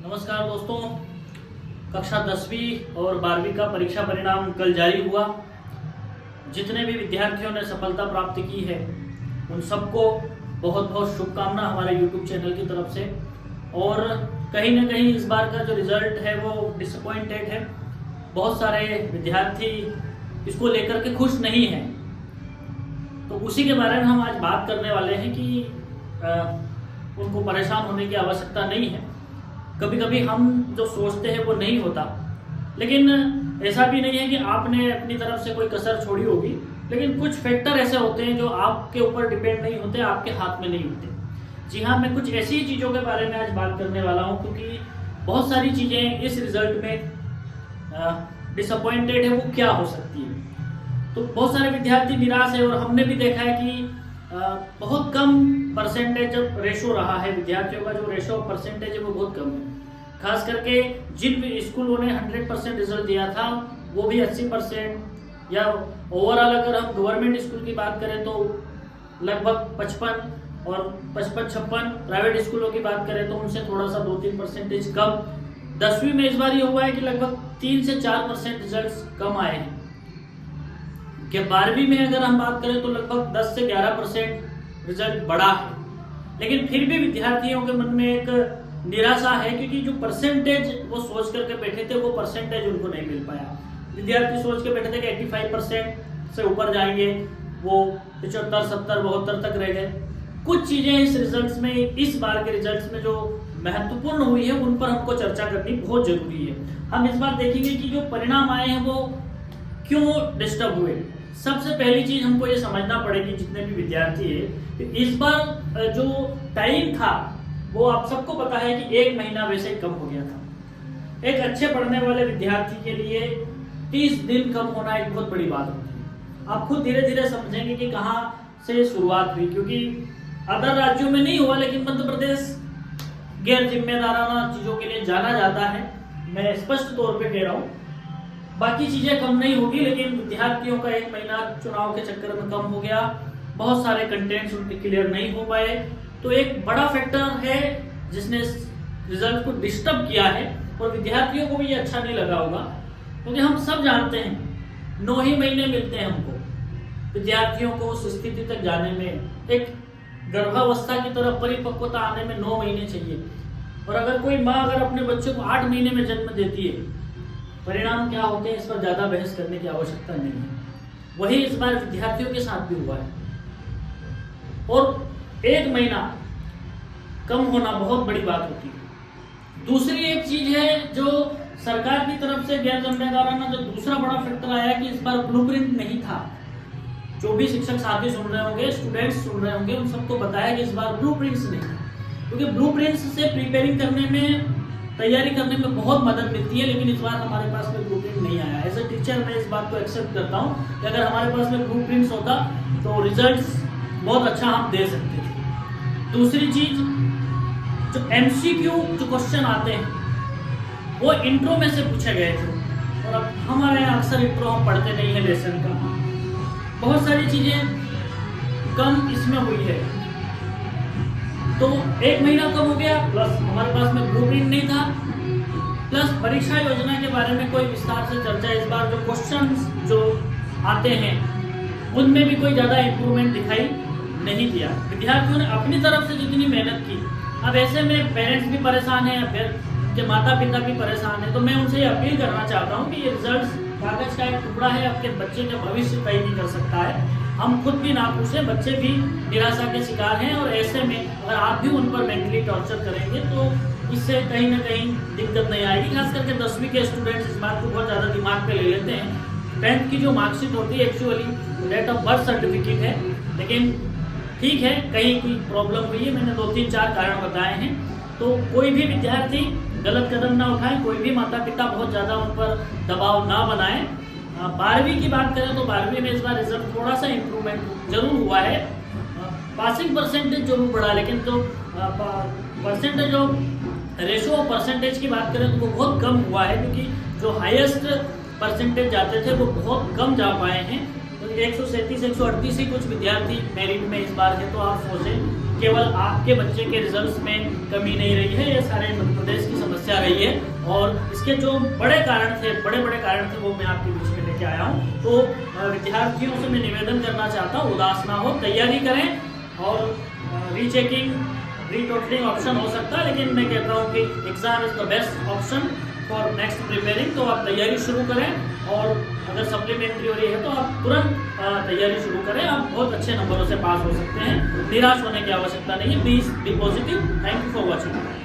नमस्कार दोस्तों, कक्षा 10वीं और 12वीं का परीक्षा परिणाम कल जारी हुआ। जितने भी विद्यार्थियों ने सफलता प्राप्त की है उन सबको बहुत बहुत शुभकामना हमारे YouTube चैनल की तरफ से। और कहीं ना कहीं इस बार का जो रिजल्ट है वो डिसअपॉइंटेड है। बहुत सारे विद्यार्थी इसको लेकर के खुश नहीं हैं, तो उसी के बारे में हम आज बात करने वाले हैं कि उनको परेशान होने की आवश्यकता नहीं है। कभी कभी हम जो सोचते हैं वो नहीं होता, लेकिन ऐसा भी नहीं है कि आपने अपनी तरफ से कोई कसर छोड़ी होगी, लेकिन कुछ फैक्टर ऐसे होते हैं जो आपके ऊपर डिपेंड नहीं होते, आपके हाथ में नहीं होते। जी हाँ, मैं कुछ ऐसी चीज़ों के बारे में आज बात करने वाला हूँ, क्योंकि बहुत सारी चीज़ें इस रिजल्ट में डिसअपॉइंटेड है वो क्या हो सकती है। तो बहुत सारे विद्यार्थी निराश है और हमने भी देखा है कि बहुत कम परसेंटेज जब रेशो रहा है, विद्यार्थियों का जो रेशो परसेंटेज है वो बहुत कम है। खास करके जिन भी स्कूलों ने 100% रिजल्ट दिया था वो भी 80%, या ओवरऑल अगर हम गवर्नमेंट स्कूल की बात करें तो लगभग 55 और 55-56, प्राइवेट स्कूलों की बात करें तो उनसे थोड़ा सा 2-3% कम। 10वीं में इस बार ये हुआ है कि लगभग 3 से 4% रिजल्ट कम आए हैं। कि 12वीं में अगर हम बात करें तो लगभग 10 से 11% रिजल्ट बढ़ा है, लेकिन फिर भी विद्यार्थियों के मन में एक निराशा है, क्योंकि जो परसेंटेज वो सोच करके बैठे थे वो परसेंटेज उनको नहीं मिल पाया। विद्यार्थी सोच के बैठे थे कि 85% से ऊपर जाएंगे, वो 75, 70, 72 तक रह गए। कुछ चीजें इस रिजल्ट्स में, इस बार के रिजल्ट्स में जो महत्वपूर्ण हुई है उन पर हमको चर्चा करनी बहुत जरूरी है। हम इस बार देखेंगे कि जो परिणाम आए हैं वो क्यों डिस्टर्ब हुए। सबसे पहली चीज हमको ये समझना पड़ेगी, जितने भी विद्यार्थी है, कि इस बार जो टाइम था वो आप सबको पता है कि 1 महीना वैसे कम हो गया था। एक अच्छे पढ़ने वाले विद्यार्थी के लिए 30 दिन कम होना एक बहुत बड़ी बात होती है। आप खुद धीरे धीरे समझेंगे कि कहाँ से शुरुआत हुई, क्योंकि अदर राज्यों में नहीं हुआ, लेकिन मध्य प्रदेश गैर जिम्मेदाराना चीजों के लिए जाना जाता है। मैं स्पष्ट तौर पे कह रहा हूँ, बाकी चीजें कम नहीं होगी, लेकिन विद्यार्थियों का 1 महीना चुनाव के चक्कर में कम हो गया। बहुत सारे कंटेंट्स उनके क्लियर नहीं हो पाए, तो एक बड़ा फैक्टर है जिसने रिजल्ट को डिस्टर्ब किया है। और विद्यार्थियों को भी ये अच्छा नहीं लगा होगा, क्योंकि हम सब जानते हैं 9 ही महीने मिलते हैं हमको विद्यार्थियों को उस स्थिति तक जाने में। एक गर्भावस्था की तरफ परिपक्वता आने में 9 महीने चाहिए, और अगर कोई माँ अगर अपने बच्चे को 8 महीने में जन्म देती है, परिणाम क्या होते हैं इस पर ज्यादा बहस करने की आवश्यकता नहीं है। वही इस बार विद्यार्थियों के साथ भी हुआ है, और 1 महीना कम होना बहुत बड़ी बात होती है। दूसरी एक चीज है जो सरकार की तरफ से गैर जिम्मेदाराना जो दूसरा बड़ा फैक्टर आया कि इस बार ब्लूप्रिंट नहीं था। जो भी शिक्षक साथी सुन रहे होंगे, स्टूडेंट्स सुन रहे होंगे, उन सबको बताया कि इस बार ब्लूप्रिंट्स नहीं है, क्योंकि ब्लूप्रिंट्स से प्रिपेयरिंग करने में, तैयारी करने में बहुत मदद मिलती है। लेकिन इस बार हमारे पास में ब्लूप्रिंट नहीं आया। एज ए टीचर मैं इस बात को एक्सेप्ट करता हूँ कि अगर हमारे पास में ब्लूप्रिंट्स होता तो रिजल्ट्स बहुत अच्छा हम दे सकते थे। दूसरी चीज, जो MCQ जो क्वेश्चन आते हैं वो इंट्रो में से पूछे गए थे, और अब हमारे यहाँ अक्सर इंट्रो हम पढ़ते नहीं है लेसन का। बहुत सारी चीजें कम इसमें हुई है, तो 1 महीना कम हो गया, प्लस हमारे पास में ब्लूप्रिंट नहीं था, प्लस परीक्षा योजना के बारे में कोई विस्तार से चर्चा। इस बार जो क्वेश्चंस जो आते हैं उनमें भी कोई ज्यादा इंप्रूवमेंट दिखाई नहीं दिया। विद्यार्थियों ने अपनी तरफ से जितनी मेहनत की, अब ऐसे में पेरेंट्स भी परेशान है, उनके माता पिता भी परेशान है। तो मैं उनसे अपील करना चाहता हूँ कि ये रिजल्ट कागज का एक टुकड़ा है, आपके बच्चे का भविष्य तय नहीं कर सकता है। हम खुद भी ना पूछे, बच्चे भी निराशा के शिकार हैं, और ऐसे में अगर आप भी उन पर मेंटली टॉर्चर करेंगे तो इससे कहीं ना कहीं दिक्कत नहीं आएगी। खास करके 10वीं के स्टूडेंट्स इस बात को बहुत ज़्यादा दिमाग पे ले लेते हैं। 10th की जो मार्कशीट होती है actually date of birth certificate है, लेकिन ठीक है, कहीं कोई प्रॉब्लम हुई है, मैंने 2-3-4 कारण बताए हैं। तो कोई भी विद्यार्थी गलत कदम ना उठाए, कोई भी माता पिता बहुत ज़्यादा उन पर दबाव ना बनाए। 12वीं की बात करें तो 12वीं में इस बार रिजल्ट थोड़ा सा इम्प्रूवमेंट जरूर हुआ है। पासिंग परसेंटेज जरूर बढ़ा, लेकिन जो percentage of ratio of percentage की बात करें तो वो बहुत कम हुआ है, क्योंकि जो हाईएस्ट परसेंटेज जाते थे वो बहुत कम जा पाए हैं। तो 137-138 ही कुछ विद्यार्थी मेरिट में इस बार है। तो आप सोचें केवल आपके बच्चे के रिजल्ट्स में कमी नहीं रही है, ये सारे मध्य प्रदेश की समस्या गई है। और इसके जो बड़े बड़े कारण थे वो मैं आपके बीच में लेके आया हूँ। तो विद्यार्थियों से मैं निवेदन करना चाहता हूँ, उदास ना हो, तैयारी करें। और रीचेकिंग, रीटोटलिंग ऑप्शन हो सकता है, लेकिन मैं कहता हूँ कि exam is the best option for next preparing. तो आप तैयारी शुरू करें, और अगर सप्लीमेंट्री हो रही है तो आप तुरंत तैयारी शुरू करें। आप बहुत अच्छे नंबरों से पास हो सकते हैं, निराश होने की आवश्यकता नहीं है। Please be positive. Thank you for watching.